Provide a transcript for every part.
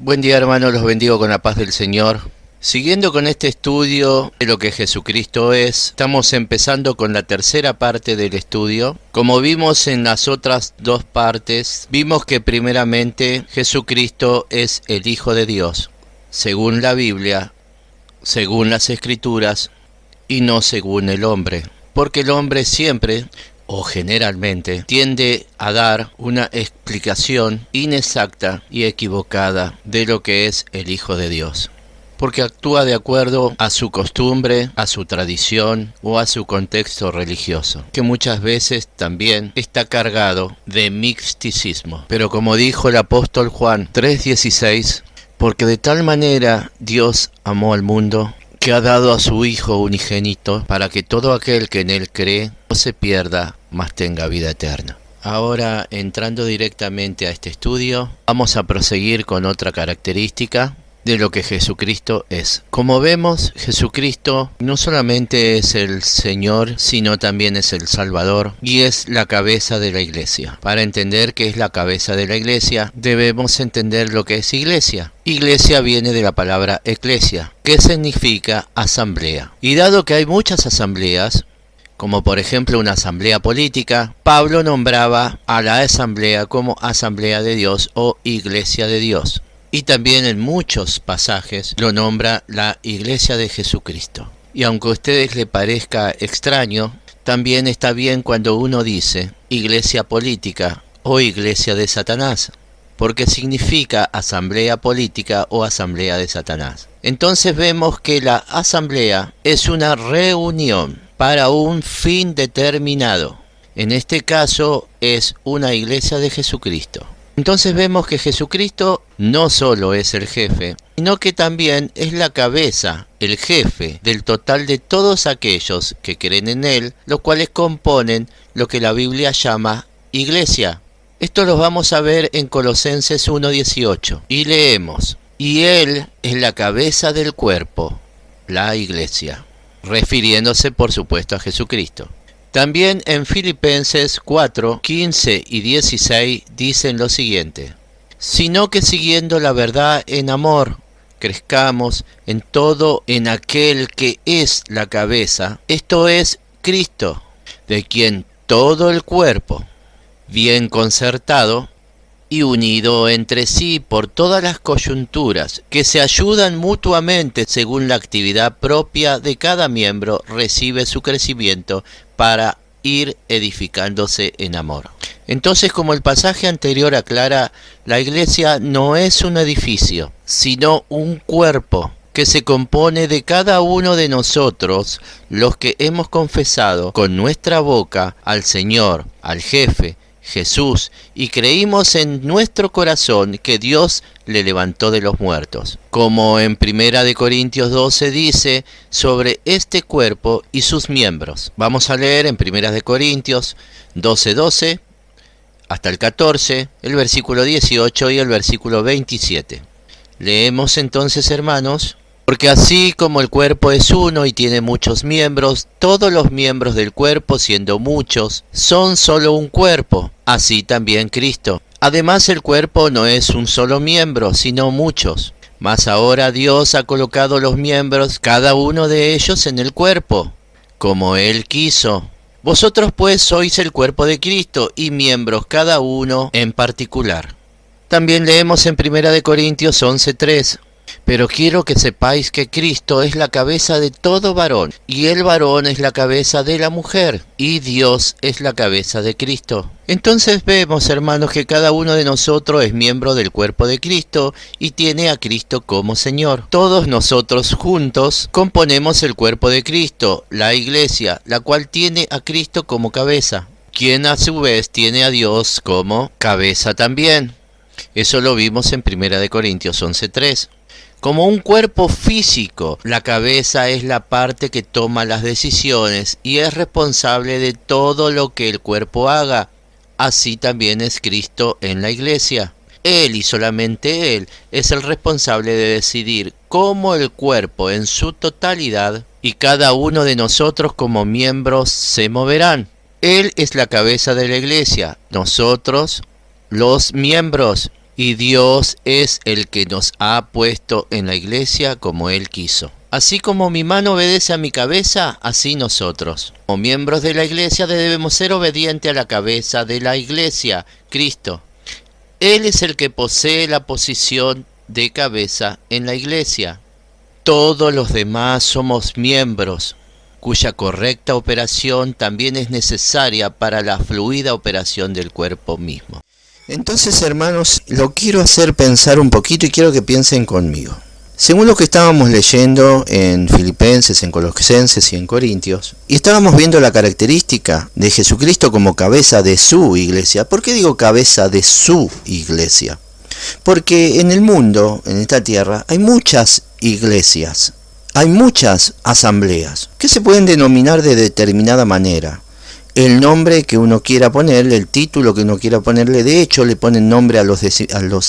Buen día, hermanos, los bendigo con la paz del Señor. Siguiendo con este estudio de lo que Jesucristo es, estamos empezando con la tercera parte del estudio. Como vimos en las otras dos partes, vimos que primeramente Jesucristo es el Hijo de Dios, según la Biblia, según las Escrituras, y no según el hombre. Porque el hombre siempre, o generalmente, tiende a dar una explicación inexacta y equivocada de lo que es el Hijo de Dios, porque actúa de acuerdo a su costumbre, a su tradición o a su contexto religioso, que muchas veces también está cargado de misticismo. Pero como dijo el apóstol Juan 3:16, porque de tal manera Dios amó al mundo, que ha dado a su Hijo unigénito, para que todo aquel que en Él cree no se pierda, mas tenga vida eterna. Ahora, entrando directamente a este estudio, vamos a proseguir con otra característica de lo que Jesucristo es. Como vemos, Jesucristo no solamente es el Señor, sino también es el Salvador y es la cabeza de la iglesia. Para entender qué es la cabeza de la iglesia, debemos entender lo que es iglesia. Iglesia viene de la palabra eclesia, que significa asamblea. Y dado que hay muchas asambleas, como por ejemplo una asamblea política, Pablo nombraba a la asamblea como asamblea de Dios o iglesia de Dios. Y también en muchos pasajes lo nombra la iglesia de Jesucristo. Y aunque a ustedes les parezca extraño, también está bien cuando uno dice iglesia política o iglesia de Satanás, porque significa asamblea política o asamblea de Satanás. Entonces vemos que la asamblea es una reunión para un fin determinado. En este caso es una iglesia de Jesucristo. Entonces vemos que Jesucristo no solo es el jefe, sino que también es la cabeza, el jefe del total de todos aquellos que creen en Él, los cuales componen lo que la Biblia llama iglesia. Esto lo vamos a ver en Colosenses 1:18 y leemos: y Él es la cabeza del cuerpo, la iglesia, refiriéndose por supuesto a Jesucristo. También en Filipenses 4:15 y 16 dicen lo siguiente: sino que siguiendo la verdad en amor, crezcamos en todo en aquel que es la cabeza, esto es Cristo, de quien todo el cuerpo, bien concertado y unido entre sí por todas las coyunturas, que se ayudan mutuamente según la actividad propia de cada miembro, recibe su crecimiento para ir edificándose en amor. Entonces, como el pasaje anterior aclara, la iglesia no es un edificio, sino un cuerpo que se compone de cada uno de nosotros, los que hemos confesado con nuestra boca al Señor, al jefe, Jesús, y creímos en nuestro corazón que Dios le levantó de los muertos. Como en 1 Corintios 12 dice sobre este cuerpo y sus miembros. Vamos a leer en 1 Corintios 12:12 hasta el 14, el versículo 18 y el versículo 27. Leemos entonces, hermanos: porque así como el cuerpo es uno y tiene muchos miembros, todos los miembros del cuerpo, siendo muchos, son solo un cuerpo, así también Cristo. Además, el cuerpo no es un solo miembro, sino muchos. Mas ahora Dios ha colocado los miembros, cada uno de ellos, en el cuerpo, como Él quiso. Vosotros pues sois el cuerpo de Cristo, y miembros cada uno en particular. También leemos en 1 Corintios 11:3. Pero quiero que sepáis que Cristo es la cabeza de todo varón, y el varón es la cabeza de la mujer, y Dios es la cabeza de Cristo. Entonces vemos, hermanos, que cada uno de nosotros es miembro del cuerpo de Cristo y tiene a Cristo como Señor. Todos nosotros juntos componemos el cuerpo de Cristo, la iglesia, la cual tiene a Cristo como cabeza, quien a su vez tiene a Dios como cabeza también. Eso lo vimos en 1 Corintios 11:3. Como un cuerpo físico, la cabeza es la parte que toma las decisiones y es responsable de todo lo que el cuerpo haga. Así también es Cristo en la iglesia. Él y solamente Él es el responsable de decidir cómo el cuerpo en su totalidad y cada uno de nosotros como miembros se moverán. Él es la cabeza de la iglesia, nosotros los miembros. y Dios es el que nos ha puesto en la iglesia como Él quiso. Así como mi mano obedece a mi cabeza, así nosotros, como miembros de la iglesia, debemos ser obedientes a la cabeza de la iglesia, Cristo. Él es el que posee la posición de cabeza en la iglesia. Todos los demás somos miembros, cuya correcta operación también es necesaria para la fluida operación del cuerpo mismo. Entonces, hermanos, lo quiero hacer pensar un poquito y quiero que piensen conmigo. Según lo que estábamos leyendo en Filipenses, en Colosenses y en Corintios, y estábamos viendo la característica de Jesucristo como cabeza de su iglesia. ¿Por qué digo cabeza de su iglesia? Porque en el mundo, en esta tierra, hay muchas iglesias, hay muchas asambleas, que se pueden denominar de determinada manera. El nombre que uno quiera ponerle, el título que uno quiera ponerle, de hecho le ponen nombre a los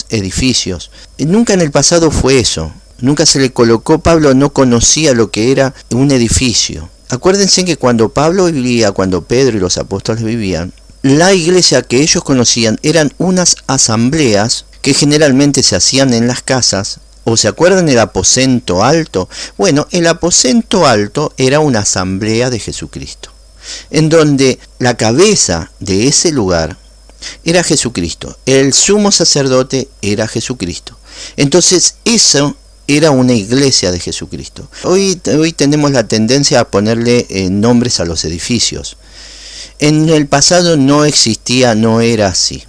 edificios. Y nunca en el pasado fue eso. Nunca se le colocó, Pablo no conocía lo que era un edificio. Acuérdense que cuando Pablo vivía, cuando Pedro y los apóstoles vivían, la iglesia que ellos conocían eran unas asambleas que generalmente se hacían en las casas. ¿O se acuerdan el aposento alto? Bueno, el aposento alto era una asamblea de Jesucristo, en donde la cabeza de ese lugar era Jesucristo. El sumo sacerdote era Jesucristo. Entonces eso era una iglesia de Jesucristo. Hoy tenemos la tendencia a ponerle nombres a los edificios. En el pasado no existía, no era así.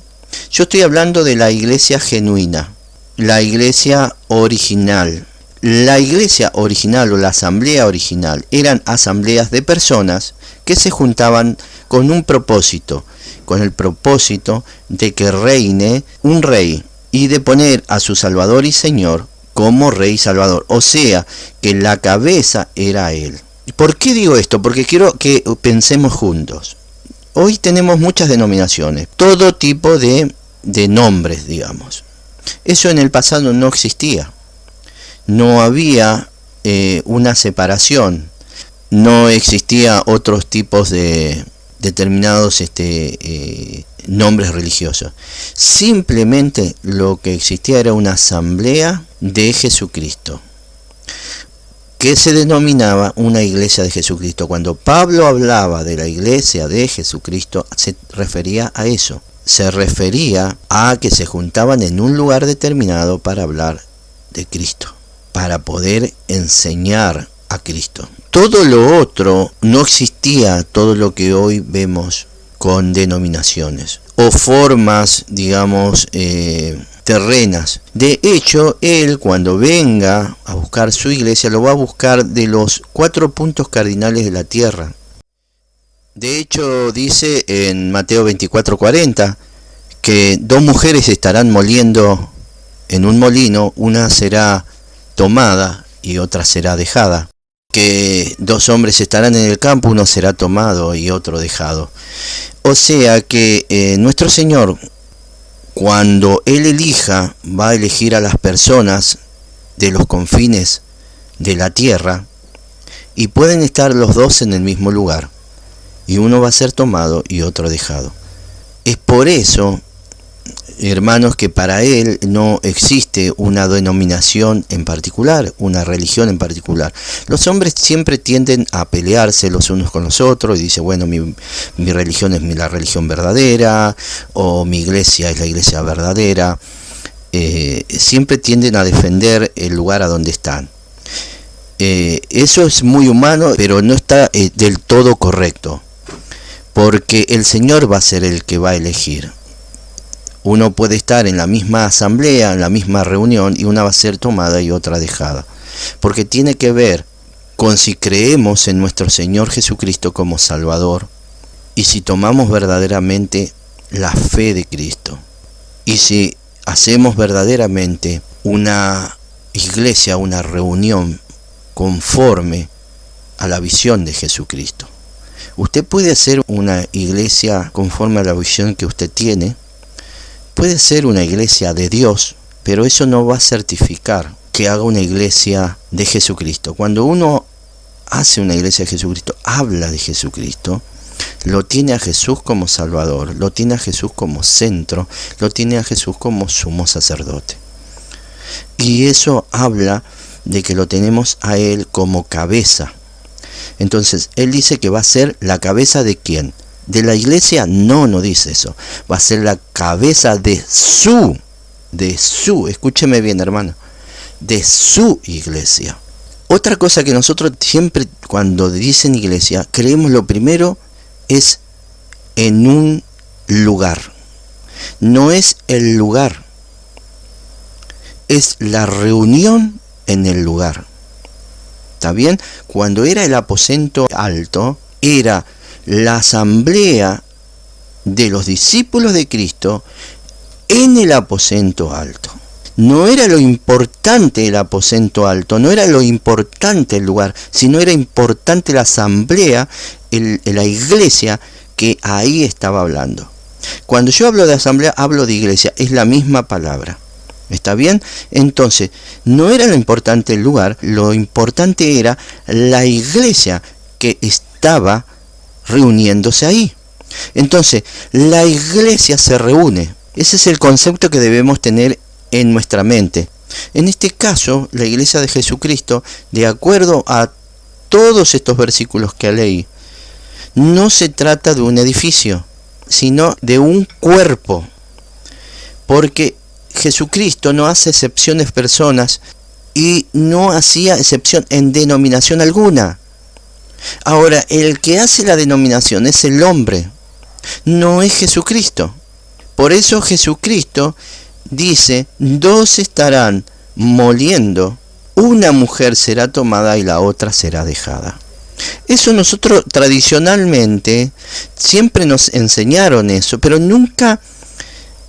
Yo estoy hablando de la iglesia genuina, la iglesia original. La iglesia original o la asamblea original eran asambleas de personas que se juntaban con un propósito, con el propósito de que reine un rey y de poner a su Salvador y Señor como Rey y Salvador, o sea, que la cabeza era Él. ¿Por qué digo esto? Porque quiero que pensemos juntos. Hoy tenemos muchas denominaciones, todo tipo de nombres, digamos. Eso en el pasado no existía. No había una separación, no existía otros tipos de determinados nombres religiosos. Simplemente lo que existía era una asamblea de Jesucristo, que se denominaba una iglesia de Jesucristo. Cuando Pablo hablaba de la iglesia de Jesucristo, se refería a eso. Se refería a que se juntaban en un lugar determinado para hablar de Cristo, para poder enseñar a Cristo. Todo lo otro no existía, todo lo que hoy vemos con denominaciones o formas, digamos, terrenas. De hecho, él cuando venga a buscar su iglesia, lo va a buscar de los 4 puntos cardinales de la tierra. De hecho, dice en Mateo 24:40 que 2 mujeres estarán moliendo en un molino, una será tomada y otra será dejada. Que 2 hombres estarán en el campo, uno será tomado y otro dejado. O sea que nuestro Señor, cuando Él elija, va a elegir a las personas de los confines de la tierra y pueden estar los 2 en el mismo lugar. Y uno va a ser tomado y otro dejado. Es por eso, hermanos, que para Él no existe una denominación en particular, una religión en particular. Los hombres siempre tienden a pelearse los unos con los otros y dicen, bueno, mi religión es la religión verdadera, o mi iglesia es la iglesia verdadera. Siempre tienden a defender el lugar a donde están. Eso es muy humano, pero no está del todo correcto, porque el Señor va a ser el que va a elegir. Uno puede estar en la misma asamblea, en la misma reunión, y una va a ser tomada y otra dejada. Porque tiene que ver con si creemos en nuestro Señor Jesucristo como Salvador, y si tomamos verdaderamente la fe de Cristo, y si hacemos verdaderamente una iglesia, una reunión conforme a la visión de Jesucristo. Usted puede hacer una iglesia conforme a la visión que usted tiene. Puede ser una iglesia de Dios, pero eso no va a certificar que haga una iglesia de Jesucristo. Cuando uno hace una iglesia de Jesucristo, habla de Jesucristo, Lo tiene a Jesús como Salvador, lo tiene a Jesús como centro, lo tiene a Jesús como sumo sacerdote. Y eso habla de que lo tenemos a Él como cabeza. Entonces, Él dice que va a ser la cabeza ¿de quién? ¿De la iglesia? No, no dice eso. Va a ser la cabeza de su, escúcheme bien, hermano, de su iglesia. Otra cosa que nosotros siempre, cuando dicen iglesia, creemos lo primero es en un lugar. No es el lugar, es la reunión en el lugar. ¿Está bien? Cuando era el aposento alto, era la asamblea de los discípulos de Cristo en el aposento alto. No era lo importante el aposento alto, no era lo importante el lugar, sino era importante la asamblea, la iglesia que ahí estaba hablando. Cuando yo hablo de asamblea, hablo de iglesia, es la misma palabra. ¿Está bien? Entonces, no era lo importante el lugar, lo importante era la iglesia que estaba reuniéndose ahí. Entonces, la iglesia se reúne. Ese es el concepto que debemos tener en nuestra mente. En este caso, la iglesia de Jesucristo, de acuerdo a todos estos versículos que leí, no se trata de un edificio, sino de un cuerpo. Porque Jesucristo no hace excepciones personas y no hacía excepción en denominación alguna. Ahora, el que hace la denominación es el hombre, no es Jesucristo. Por eso Jesucristo dice, 2 estarán moliendo, una mujer será tomada y la otra será dejada. Eso nosotros tradicionalmente siempre nos enseñaron eso, pero nunca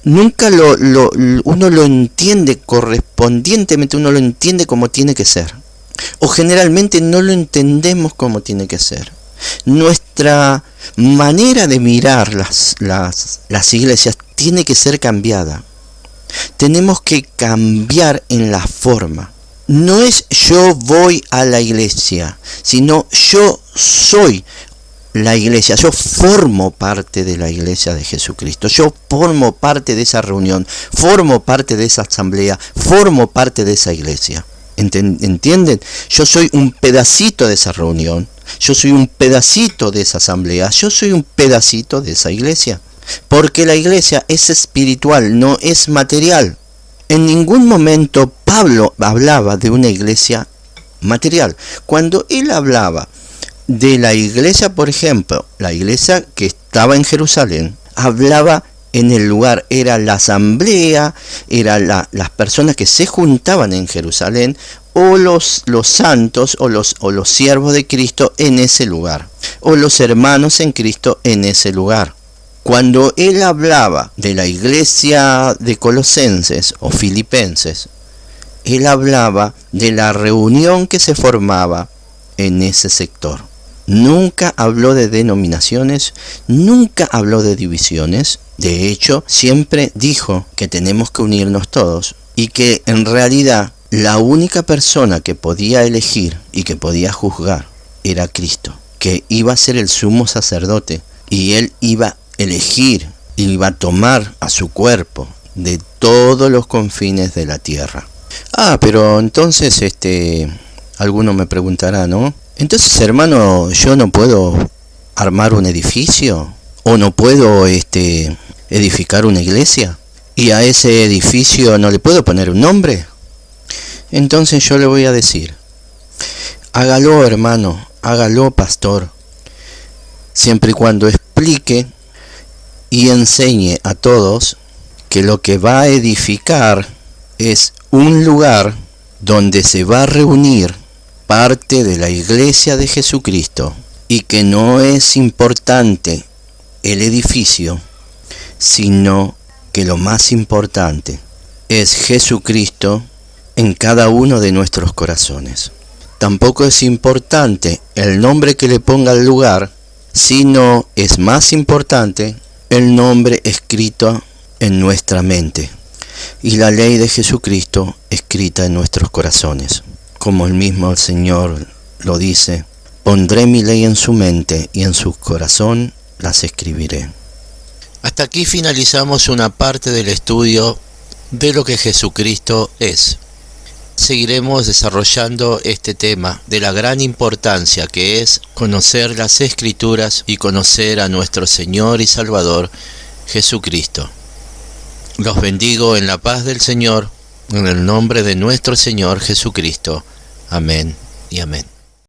uno lo entiende correspondientemente, uno lo entiende como tiene que ser. O generalmente no lo entendemos como tiene que ser. Nuestra manera de mirar las iglesias tiene que ser cambiada. Tenemos que cambiar en la forma. No es yo voy a la iglesia, sino yo soy la iglesia, yo formo parte de la iglesia de Jesucristo, yo formo parte de esa reunión, formo parte de esa asamblea, formo parte de esa iglesia. ¿Entienden? Yo soy un pedacito de esa reunión, yo soy un pedacito de esa asamblea, yo soy un pedacito de esa iglesia. Porque la iglesia es espiritual, no es material. En ningún momento Pablo hablaba de una iglesia material. Cuando él hablaba de la iglesia, por ejemplo, la iglesia que estaba en Jerusalén, hablaba en el lugar, era la asamblea, eran las personas que se juntaban en Jerusalén, o los santos o los siervos de Cristo en ese lugar, o los hermanos en Cristo en ese lugar. Cuando él hablaba de la iglesia de Colosenses o Filipenses, él hablaba de la reunión que se formaba en ese sector. Nunca habló de denominaciones, nunca habló de divisiones. De hecho, siempre dijo que tenemos que unirnos todos y que en realidad la única persona que podía elegir y que podía juzgar era Cristo, que iba a ser el sumo sacerdote y él iba a elegir, iba a tomar a su cuerpo de todos los confines de la tierra. Pero entonces alguno me preguntará, ¿no? Entonces, hermano, ¿yo no puedo armar un edificio? ¿O no puedo edificar una iglesia? ¿Y a ese edificio no le puedo poner un nombre? Entonces yo le voy a decir, hágalo, hermano, hágalo, pastor, siempre y cuando explique y enseñe a todos que lo que va a edificar es un lugar donde se va a reunir parte de la iglesia de Jesucristo y que no es importante el edificio, sino que lo más importante es Jesucristo en cada uno de nuestros corazones. Tampoco es importante el nombre que le ponga al lugar, sino es más importante el nombre escrito en nuestra mente y la ley de Jesucristo escrita en nuestros corazones. Como el mismo Señor lo dice, Pondré mi ley en su mente y en su corazón las escribiré. Hasta aquí finalizamos una parte del estudio de lo que Jesucristo es. Seguiremos desarrollando este tema de la gran importancia que es conocer las Escrituras y conocer a nuestro Señor y Salvador Jesucristo. Los bendigo en la paz del Señor, en el nombre de nuestro Señor Jesucristo. Amén y amén.